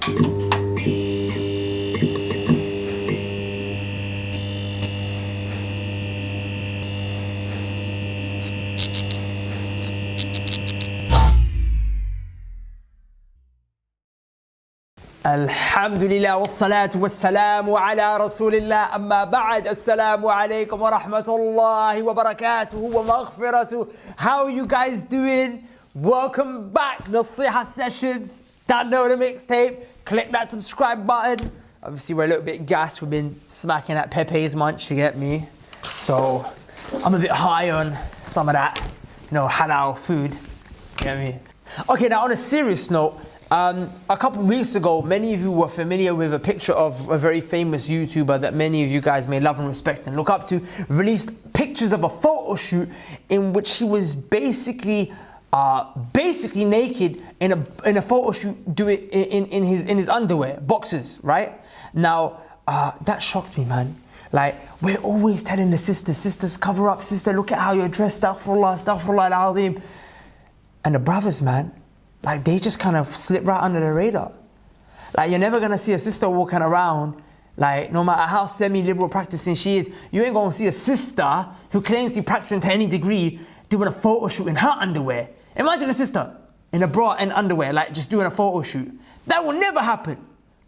Alhamdulillah wassalatu wassalamu ala rasulillah amma ba'd. Assalamu alaikum wa rahmatullahi wa barakatuhu wa maghfiratuh. How are you guys doing? Welcome back to Nasiha Sessions. Download the mixtape, click that subscribe button. Obviously we're a little bit gassed, we've been smacking at Pepe's Munch, you get me? So I'm a bit high on some of that, halal food, you get me? Okay, now on a serious note, a couple of weeks ago, many of you were familiar with a picture of a very famous YouTuber that many of you guys may love and respect and look up to, released pictures of a photo shoot in which he was basically naked in a photo shoot, in his underwear, boxers, right? Now, that shocked me, man. Like, we're always telling the sisters, cover up, sister, look at how you're dressed, astaghfirullah al-azim. And the brothers, man, like they just kind of slip right under the radar. Like you're never gonna see a sister walking around, like no matter how semi-liberal practicing she is, you ain't gonna see a sister who claims to be practicing to any degree doing a photo shoot in her underwear. Imagine a sister in a bra and underwear, like just doing a photo shoot. That will never happen.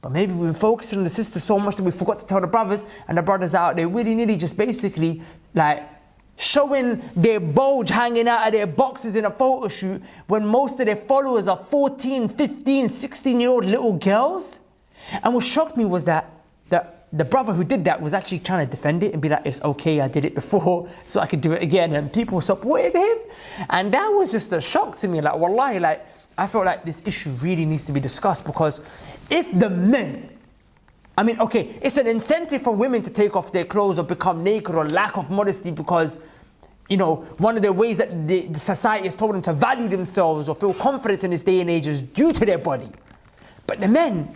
But maybe we've been focusing on the sisters so much that we forgot to tell the brothers, and the brothers out there willy-nilly just basically like showing their bulge hanging out of their boxes in a photo shoot when most of their followers are 14, 15, 16-year-old little girls. And what shocked me was that the brother who did that was actually trying to defend it and be like, it's okay, I did it before, so I could do it again. And people supported him. And that was just a shock to me. Like, wallahi, like, I felt like this issue really needs to be discussed, because if the men, I mean, okay, it's an incentive for women to take off their clothes or become naked or lack of modesty because, one of the ways that the society has told them to value themselves or feel confidence in this day and age is due to their body. But the men,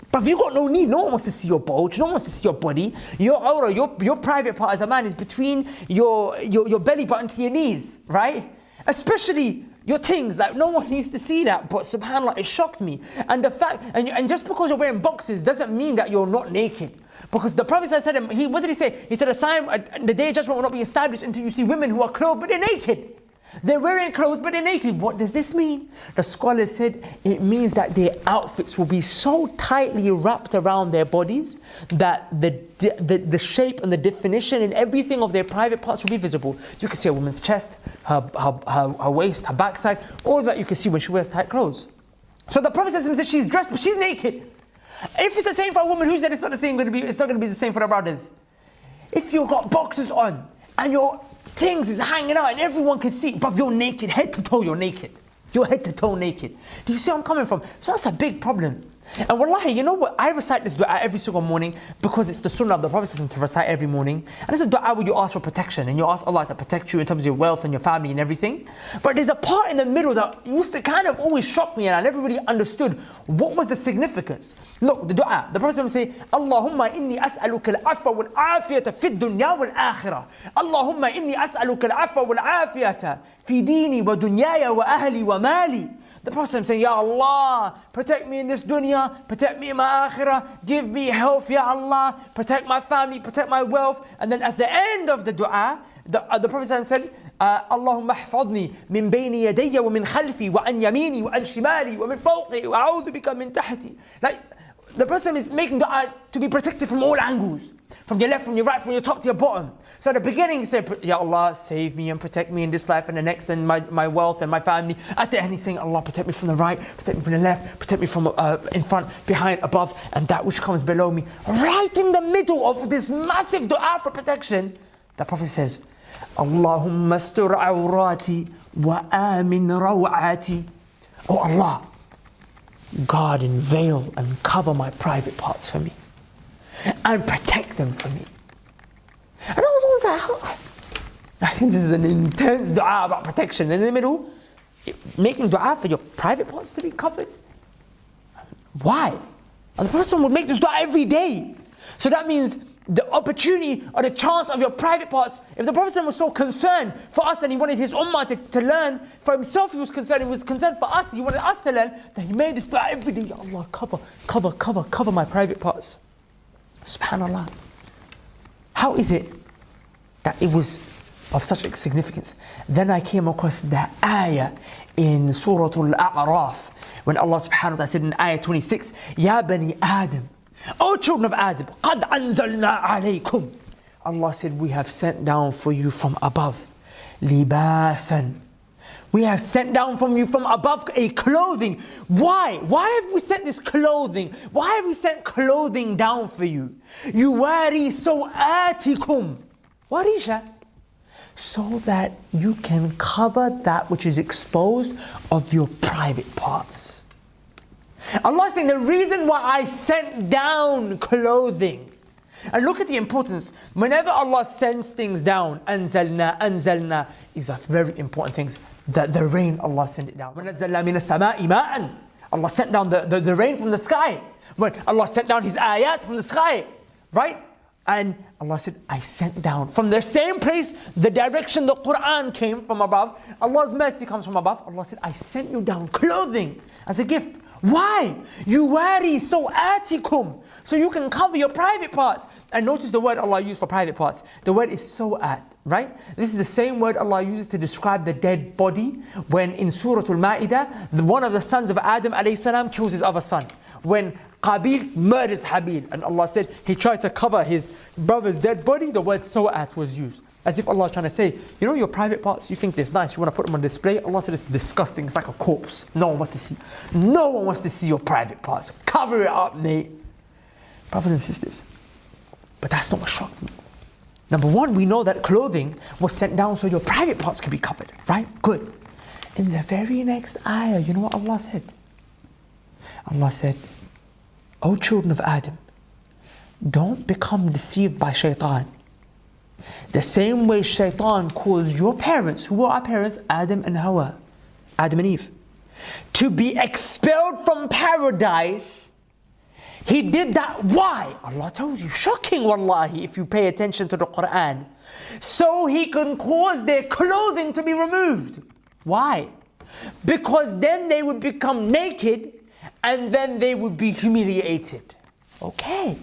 but you got no need, no one wants to see your bulge, no one wants to see your body. Your aura, your private part as a man is between your belly button to your knees, right? Especially your things, like no one needs to see that, but subhanAllah, it shocked me. And the fact, and just because you're wearing boxes doesn't mean that you're not naked. Because the Prophet said, what did he say? He said, the day of judgment will not be established until you see women who are clothed but they're naked. They're wearing clothes but they're naked. What does this mean? The scholars said it means that their outfits will be so tightly wrapped around their bodies that the shape and the definition and everything of their private parts will be visible. You can see a woman's chest, her waist, her backside, all of that you can see when she wears tight clothes. So the Prophet said she's dressed but she's naked. If it's the same for a woman, who said it's not the same? It's not going to be the same for the brothers. If you've got boxers on and your things is hanging out and everyone can see, but you're naked, head to toe, you're naked. You're head to toe naked. Do you see where I'm coming from? So that's a big problem. And wallahi, you know what? I recite this dua every single morning because it's the sunnah of the Prophet to recite every morning. And it's a dua where you ask for protection and you ask Allah to protect you in terms of your wealth and your family and everything. But there's a part in the middle that used to kind of always shock me and I never really understood what was the significance. Look, the dua, the Prophet would say, Allahumma inni as'aluka al-afwa wal-afiyata fi dunya wal-akhirah. Allahumma inni as'aluka al-afwa wal-afiyata fi dini wa dunyaya wa ahli wa mali. The Prophet saying, Ya Allah, protect me in this dunya, protect me in my akhirah, give me health, Ya Allah, protect my family, protect my wealth. And then at the end of the dua, the Prophet said, Allahumma ahfadni min bayni yadayya wa min khalfi wa an yamini wa an shimali wa min fawqi wa a'udhu bika min tahti. Like, the person is making dua to be protected from all angles. From your left, from your right, from your top to your bottom. So at the beginning he said, Ya Allah, save me and protect me in this life and the next, and my wealth and my family. At the end he's saying, Allah, protect me from the right, protect me from the left, protect me from in front, behind, above, and that which comes below me. Right in the middle of this massive dua for protection, the Prophet says, Allahumma astur awrati wa amin rawati. Oh Allah, guard and veil and cover my private parts for me and protect them for me. And I was always like, I think this is an intense dua about protection. In the middle, making dua for your private parts to be covered. Why? And the person would make this dua every day. So that means the opportunity or the chance of your private parts. If the Prophet was so concerned for us and he wanted his ummah to learn, for himself he was concerned for us, he wanted us to learn, that he made this dua every day. Ya Allah, cover my private parts. Subhanallah. How is it that it was of such significance? Then I came across the ayah in Surah Al-A'raf, when Allah subhanahu wa ta'ala said in ayah 26, Ya Bani Adam, O children of Adam, قَدْ أَنزَلْنَا عَلَيْكُمْ. Allah said, we have sent down for you from above, libasan. We have sent down from you from above a clothing. Why? Why have we sent this clothing? Why have we sent clothing down for you? يُوَارِي سَوْآتِكُمْ. Warisha. So that you can cover that which is exposed of your private parts. Allah is saying the reason why I sent down clothing. And look at the importance. Whenever Allah sends things down, anzalna is a very important thing. That the rain, Allah sent it down. وَنَزَّلْنَا مِنَ السَّمَاءِ مَاءً. Allah sent down the rain from the sky. When Allah sent down His ayat from the sky. Right? And Allah said, I sent down. From the same place, the direction the Quran came from above, Allah's mercy comes from above. Allah said, I sent you down clothing as a gift. Why? يُوَارِي سَوْآتِكُمْ. So you can cover your private parts. And notice the word Allah used for private parts. The word is sawat, right? This is the same word Allah uses to describe the dead body when in Surah Al-Ma'idah, one of the sons of Adam alayhi salam kills his other son. When Qabil murders Habil, and Allah said he tried to cover his brother's dead body, the word sawat was used. As if Allah is trying to say, you know your private parts, you think they're nice, you want to put them on display. Allah said it's disgusting, it's like a corpse. No one wants to see. No one wants to see your private parts. Cover it up, mate. Brothers and sisters. But that's not what shocked me. Number one, we know that clothing was sent down so your private parts could be covered. Right? Good. In the very next ayah, you know what Allah said? Allah said, O children of Adam, don't become deceived by shaitan. The same way shaitan caused your parents, who were our parents, Adam and Hawa, Adam and Eve, to be expelled from paradise. He did that. Why? Allah tells you, shocking wallahi if you pay attention to the Quran. So he can cause their clothing to be removed. Why? Because then they would become naked and then they would be humiliated. Okay.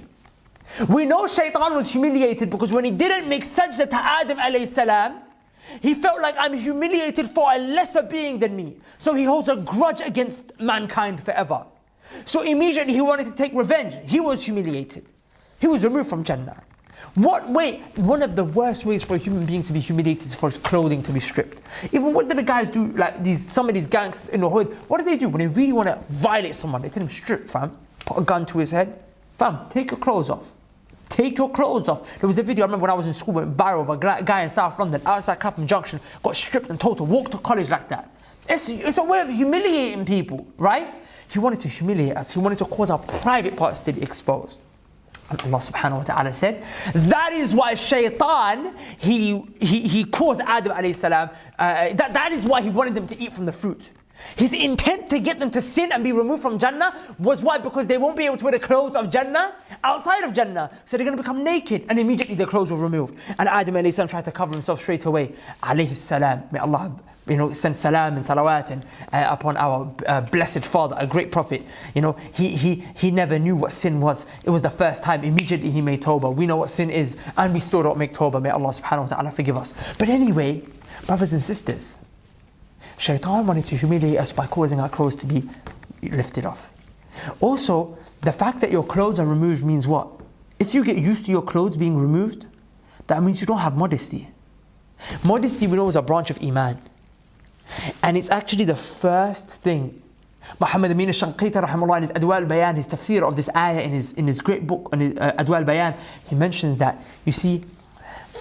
We know shaitan was humiliated because when he didn't make sajda to Adam alayhi salam, he felt like I'm humiliated for a lesser being than me. So he holds a grudge against mankind forever. So immediately he wanted to take revenge. He was humiliated. He was removed from Jannah. What way? One of the worst ways for a human being to be humiliated is for his clothing to be stripped. Even what do the guys do, like some of these gangs in the hood, what do? When they really want to violate someone, they tell him strip, fam. Put a gun to his head. Fam, take your clothes off. Take your clothes off. There was a video, I remember when I was in school, went viral of a guy in South London, outside Clapham Junction, got stripped and told to walk to college like that. It's a way of humiliating people, right? He wanted to humiliate us. He wanted to cause our private parts to be exposed. And Allah subhanahu wa ta'ala said, that is why shaitan, he caused Adam alayhi salam, that is why he wanted them to eat from the fruit. His intent to get them to sin and be removed from Jannah was why? Because they won't be able to wear the clothes of Jannah outside of Jannah. So they're going to become naked and immediately their clothes were removed. And Adam alayhi salam tried to cover himself straight away. Alayhi salam. May Allah send salam and salawat upon our blessed father, a great prophet. He never knew what sin was. It was the first time. Immediately he made tawbah. We know what sin is and we still don't make tawbah. May Allah subhanahu wa ta'ala forgive us. But anyway, brothers and sisters, shaitan wanted to humiliate us by causing our clothes to be lifted off. Also, the fact that your clothes are removed means what? If you get used to your clothes being removed, that means you don't have modesty. Modesty, we know, is a branch of Iman. And it's actually the first thing. Muhammad Amin al-Shanqiti rahimahullah in his Adwa al-Bayan, his tafsir of this ayah in his great book on Adwa al-Bayan, he mentions that, you see,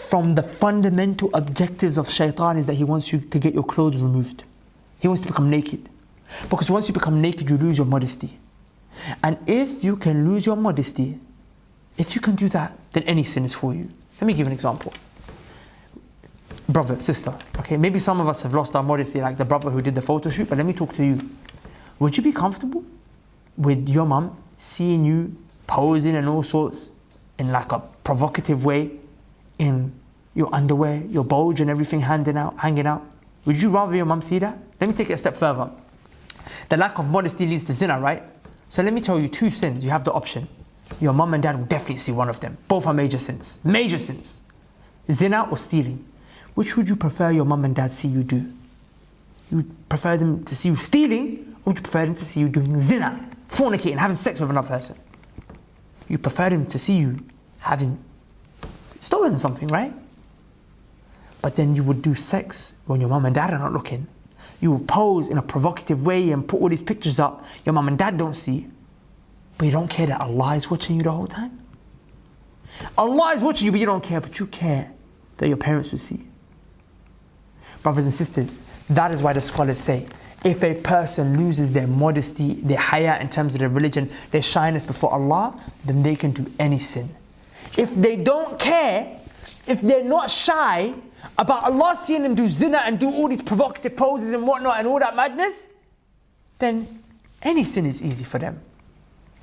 from the fundamental objectives of shaitan is that he wants you to get your clothes removed. He wants to become naked. Because once you become naked, you lose your modesty. And if you can lose your modesty, if you can do that, then any sin is for you. Let me give an example. Brother, sister, okay, maybe some of us have lost our modesty, like the brother who did the photo shoot, but let me talk to you. Would you be comfortable with your mum seeing you posing and all sorts in like a provocative way in your underwear, your bulge and everything hanging out? Would you rather your mum see that? Let me take it a step further. The lack of modesty leads to zina, right? So let me tell you 2 sins. You have the option. Your mum and dad will definitely see one of them. Both are major sins. Major sins. Zina or stealing. Which would you prefer your mum and dad see you do? You would prefer them to see you stealing, or would you prefer them to see you doing zina, fornicating, having sex with another person? You prefer them to see you having stolen something, right? But then you would do sex when your mum and dad are not looking. You will pose in a provocative way and put all these pictures up your mum and dad don't see. But you don't care that Allah is watching you the whole time? Allah is watching you, but you don't care, but you care that your parents will see. Brothers and sisters, that is why the scholars say, if a person loses their modesty, their haya in terms of their religion, their shyness before Allah, then they can do any sin. If they don't care, if they're not shy about Allah seeing them do zina and do all these provocative poses and whatnot and all that madness, then any sin is easy for them.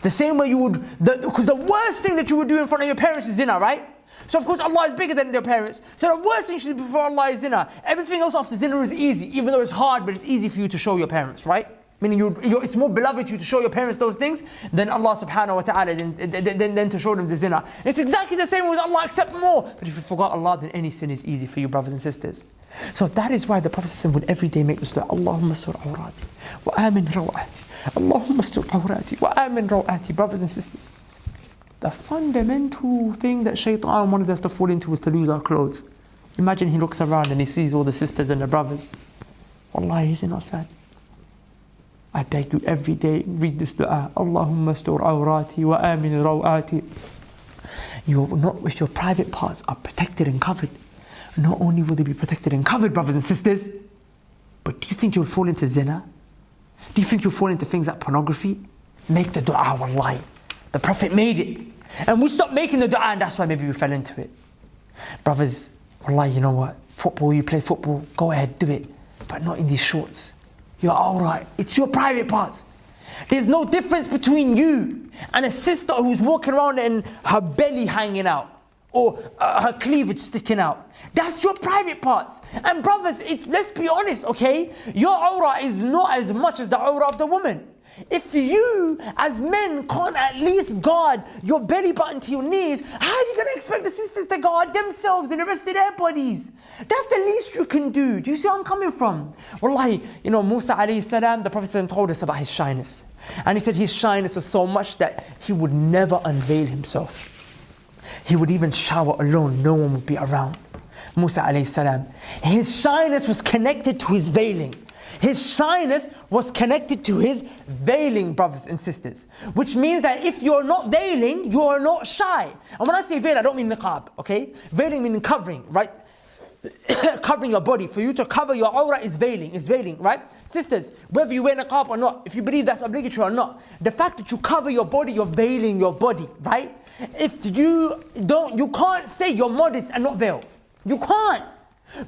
The same way you would, because the worst thing that you would do in front of your parents is zina, right? So of course Allah is bigger than their parents. So the worst thing you should do before Allah is zina. Everything else after zina is easy, even though it's hard, but it's easy for you to show your parents, right? Meaning it's more beloved to you to show your parents those things than Allah subhanahu wa ta'ala, than to show them the zina. It's exactly the same with Allah, except more. But if you forgot Allah, then any sin is easy for you, brothers and sisters. So that is why the Prophet would every day make this dua, Allahumma sur awrati, wa amin rawati. Allahumma sur awrati, wa amin rawati. Brothers and sisters, the fundamental thing that shaitan wanted us to fall into was to lose our clothes. Imagine he looks around and he sees all the sisters and the brothers. Wallahi, is it not sad? I beg you every day, read this dua. Allahumma stur awrati wa amin rawati. If your private parts are protected and covered, not only will they be protected and covered, brothers and sisters, but do you think you'll fall into zina? Do you think you'll fall into things like pornography? Make the dua, wallahi. The Prophet made it. And we stopped making the dua, and that's why maybe we fell into it. Brothers, wallahi, you know what? Football, you play football, go ahead, do it. But not in these shorts. You're alright. It's your private parts. There's no difference between you and a sister who's walking around and her belly hanging out or her cleavage sticking out. That's your private parts. And brothers, let's be honest, okay? Your aura is not as much as the aura of the woman. If you, as men, can't at least guard your belly button to your knees, how are you going to expect the sisters to guard themselves and the rest of their bodies? That's the least you can do. Do you see where I'm coming from? Wallahi, you know, Musa alayhi salam, the Prophet told us about his shyness. And he said his shyness was so much that he would never unveil himself. He would even shower alone, no one would be around. Musa alayhi salam, his shyness was connected to his veiling. His shyness was connected to his veiling, brothers and sisters. Which means that if you're not veiling, you are not shy. And when I say veil, I don't mean niqab, okay? Veiling meaning covering, right? Covering your body. For you to cover your aura is veiling, right? Sisters, whether you wear niqab or not, if you believe that's obligatory or not, the fact that you cover your body, you're veiling your body, right? If you can't say you're modest and not veil. You can't.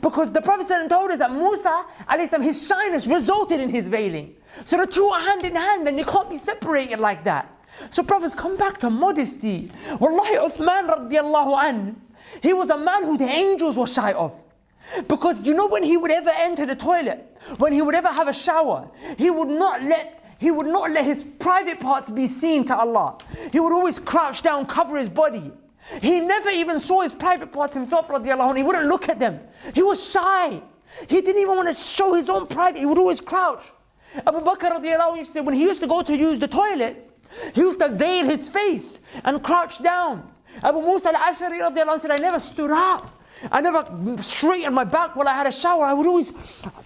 Because the Prophet told us that Musa, his shyness resulted in his veiling. So the two are hand in hand and they can't be separated like that. So brothers, come back to modesty. Wallahi, Uthman radiallahu an, he was a man who the angels were shy of. Because you know when he would ever enter the toilet, when he would ever have a shower, he would not let his private parts be seen to Allah. He would always crouch down, cover his body. He never even saw his private parts himself, radiallahu anhu. He wouldn't look at them. He was shy. He didn't even want to show his own private. He would always crouch. Abu Bakr radiallahu anhu said when he used to go to use the toilet, he used to veil his face and crouch down. Abu Musa al-Ashari radiallahu anhu said, I never stood up. I never straightened my back while I had a shower. I would always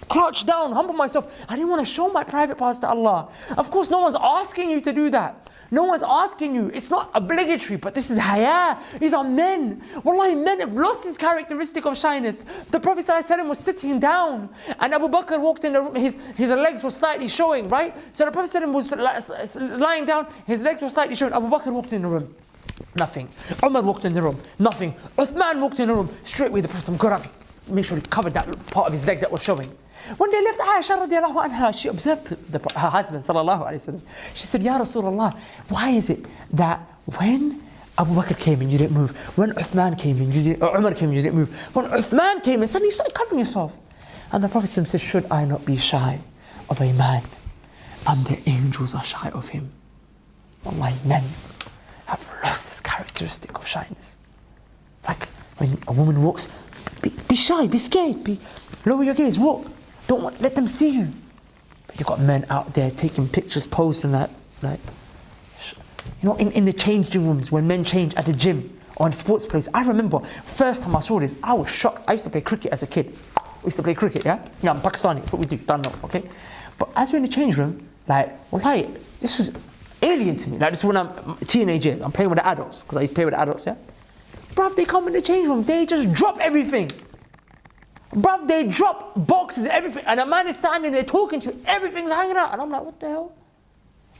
crouch down, humble myself. I didn't want to show my private parts to Allah. Of course, no one's asking you to do that. No one's asking you. It's not obligatory, but this is haya. These are men. Wallahi, men have lost this characteristic of shyness. The Prophet ﷺ was sitting down and Abu Bakr walked in the room. His legs were slightly showing, right? So the Prophet ﷺ was lying down. His legs were slightly showing. Abu Bakr walked in the room. Nothing. Umar walked in the room. Nothing. Uthman walked in the room. Straight away the Prophet got up. Make sure he covered that part of his leg that was showing. When they left Aisha radiallahu anha, she observed her husband sallallahu alayhi wa sallam. She said, Ya Rasulullah, why is it that when Abu Bakr came and you didn't move. When Uthman came in, or Umar came and you didn't move. When Uthman came in, suddenly you started covering yourself. And the Prophet said, should I not be shy of a man? And the angels are shy of him. Wallahi, men have lost this characteristic of shyness. Like when a woman walks, be shy, be scared, lower your gaze, walk. Let them see you. But you've got men out there taking pictures, posing like, in the changing rooms, when men change at the gym or in a sports place. I remember, first time I saw this, I was shocked. I used to play cricket as a kid. We used to play cricket, yeah? Yeah, I'm Pakistani, that's what we do, don't know, okay? But as we're in the change room, this was alien to me. Like, this is when I'm teenage years, I'm playing with the adults, because I used to play with the adults, yeah? Bruv, they come in the change room, they just drop everything. Bruv, they drop boxes, everything, and a man is standing there talking to you, everything's hanging out, and I'm like, what the hell?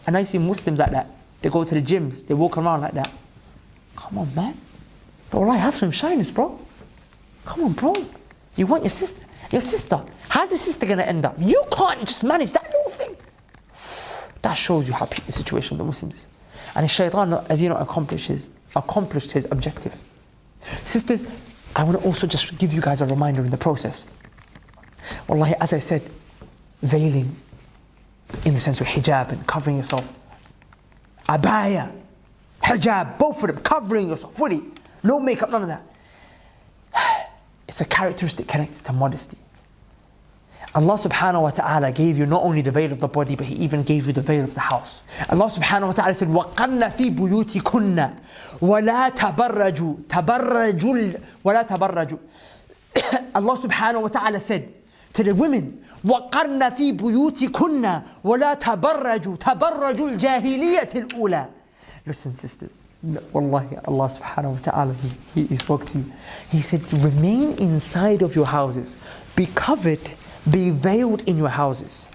And I see Muslims like that. They go to the gyms, they walk around like that. Come on, man. But wallahi, have some shyness, bro. Come on, bro. You want your sister. How's your sister going to end up? You can't just manage that little thing. That shows you how peak the situation of the Muslims is. And the shaitan, as you know, accomplished his objective. Sisters, I want to also just give you guys a reminder in the process. Wallahi, as I said, veiling in the sense of hijab and covering yourself. Abaya, hijab, both of them, covering yourself fully. No makeup, none of that. It's a characteristic connected to modesty. Allah subhanahu wa ta'ala gave you not only the veil of the body, but He even gave you the veil of the house. Allah subhanahu wa ta'ala said, وَقَرْنَ فِي بُيُوتِكُنَّ وَلَا تَبَرَّجُوا وَلَا تَبَرَّجُوا Allah subhanahu wa ta'ala said to the women, وَقَرْنَ فِي بُيُوتِكُنَّ وَلَا تَبَرَّجُوا تَبَرَّجُوا الْجَاهِلِيَّةِ الْأُولَى. Listen, sisters. Wallahi, Allah subhanahu wa ta'ala, he spoke to you. He said, remain inside of your houses. Be covered, be veiled in your houses.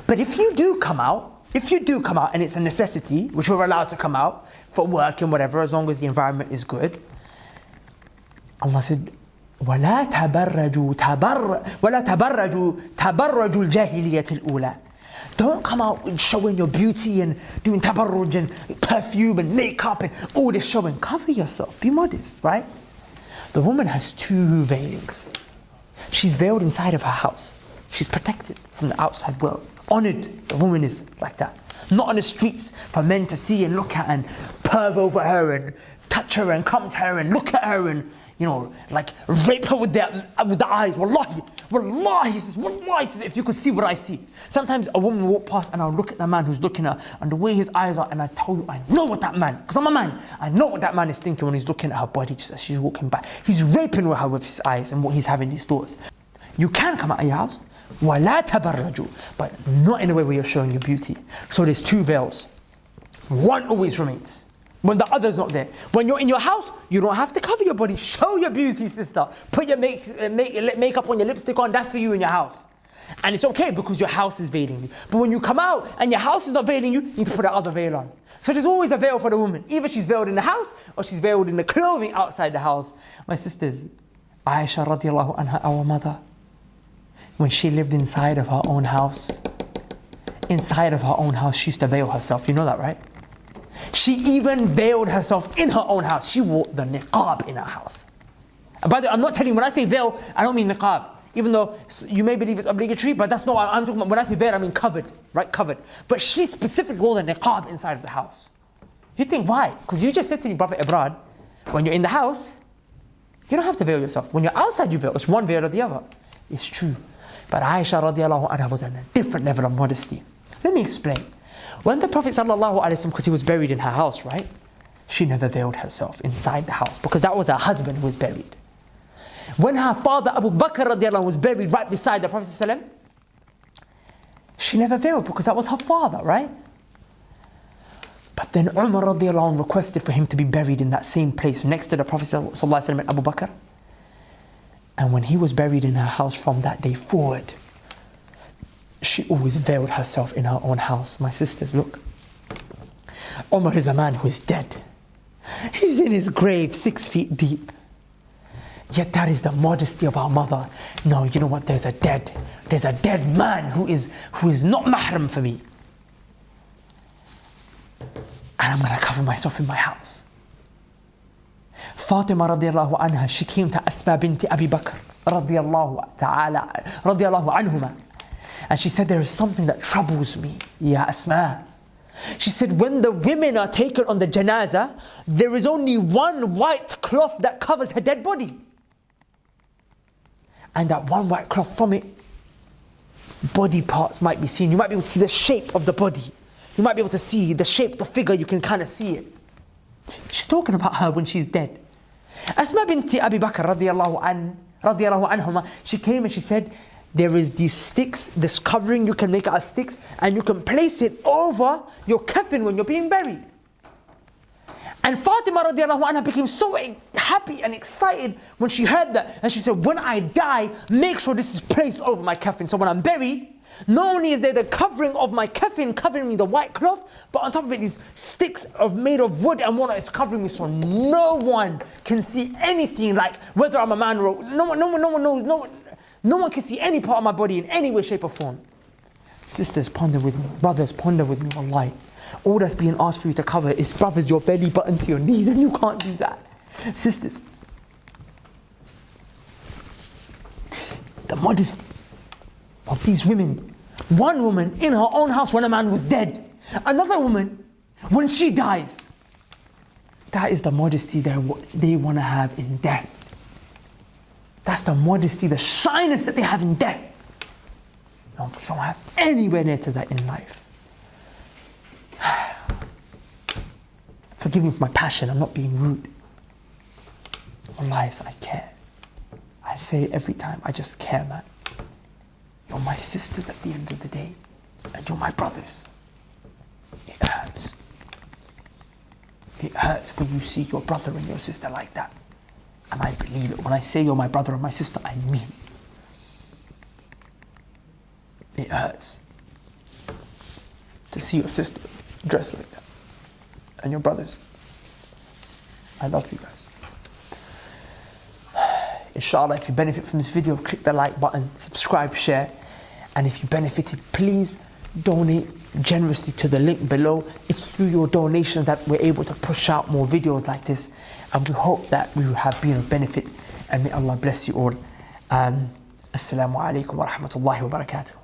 But if you do come out and it's a necessity, which you're allowed to come out for work and whatever, as long as the environment is good, Allah said, وَلَا تَبَرَّجُوا تَبَرَّجُوا الْجَاهِلِيَّةِ الْأُولَى. Don't come out and showing your beauty and doing tabarruj and perfume and makeup and all this showing. Cover yourself, be modest, right? The woman has two veilings. She's veiled inside of her house. She's protected from the outside world. Honored, the woman is like that. Not on the streets for men to see and look at and perv over her and touch her and come to her and look at her and, like rape her with the eyes. Wallahi, he says, if you could see what I see. Sometimes a woman will walk past and I'll look at the man who's looking at her and the way his eyes are, and I tell you, I know what that man, because I'm a man, I know what that man is thinking when he's looking at her body just as she's walking by. He's raping her with his eyes and what he's having these thoughts. You can come out of your house, وَلَا تَبَرَّجُوا, but not in a way where you're showing your beauty. So there's two veils. One always remains when the other's not there. When you're in your house, you don't have to cover your body. Show your beauty, sister. Put your makeup on, your lipstick on. That's for you in your house. And it's okay because your house is veiling you. But when you come out and your house is not veiling you, you need to put that other veil on. So there's always a veil for the woman. Either she's veiled in the house or she's veiled in the clothing outside the house. My sisters, Aisha radiallahu anha, our mother, when she lived inside of her own house, she used to veil herself. You know that, right? She even veiled herself in her own house. She wore the niqab in her house. And by the way, I'm not telling you, when I say veil, I don't mean niqab. Even though you may believe it's obligatory, but that's not what I'm talking about. When I say veil, I mean covered, right? Covered. But she specifically wore the niqab inside of the house. You think, why? Because you just said to me, Prophet Ibrahim, when you're in the house, you don't have to veil yourself. When you're outside, you veil. It's one veil or the other. It's true. But Aisha radiallahu anha was on a different level of modesty. Let me explain. When the Prophet sallallahu alaihi wasallam, because he was buried in her house, right? She never veiled herself inside the house because that was her husband who was buried. When her father Abu Bakr radiallahu anhu was buried right beside the Prophet sallallahu alaihi wasallam, she never veiled because that was her father, right? But then Umar radiallahu anhu requested for him to be buried in that same place next to the Prophet sallallahu alaihi wasallam and Abu Bakr. And when he was buried in her house from that day forward, she always veiled herself in her own house. My sisters, look. Umar is a man who is dead. He's in his grave 6 feet deep. Yet that is the modesty of our mother. No, you know what? There's a dead man who is not mahram for me. And I'm going to cover myself in my house. Fatima radiallahu anha, she came to Asma binti Abi Bakr radiallahu anhuma. And she said, there is something that troubles me, Ya Asma. She said, when the women are taken on the janazah, there is only one white cloth that covers her dead body. And that one white cloth, from it, body parts might be seen. You might be able to see the shape of the body. You might be able to see the shape, the figure, you can kind of see it. She's talking about her when she's dead. Asma binti Abi Bakr radiallahu anhuma, she came and she said, there is these sticks, this covering you can make out of sticks, and you can place it over your coffin when you're being buried. And Fatima radiallahu anha became so happy and excited when she heard that. And she said, when I die, make sure this is placed over my coffin. So when I'm buried, not only is there the covering of my coffin, covering me, the white cloth, but on top of it, these sticks made of wood and water is covering me, so no one can see anything, like whether I'm a man or no one knows. No one can see any part of my body in any way, shape or form. Sisters, ponder with me. Brothers, ponder with me. Wallahi. All that's being asked for you to cover is, brothers, your belly button to your knees, and you can't do that. Sisters, this is the modesty of these women. One woman in her own house when a man was dead. Another woman when she dies. That is the modesty they want to have in death. That's the modesty, the shyness that they have in death. No, we don't have anywhere near to that in life. Forgive me for my passion, I'm not being rude. Wallahi, I care. I say it every time, I just care, man. You're my sisters at the end of the day, and you're my brothers. It hurts. It hurts when you see your brother and your sister like that. And I believe it. When I say you're my brother or my sister, I mean it. It hurts to see your sister dressed like that. And your brothers. I love you guys. Inshallah, if you benefit from this video, click the like button, subscribe, share. And if you benefited, please donate generously to the link below. It's through your donation that we're able to push out more videos like this. And we hope that we have been of benefit. And may Allah bless you all. Assalamu alaikum wa rahmatullahi wa barakatuh.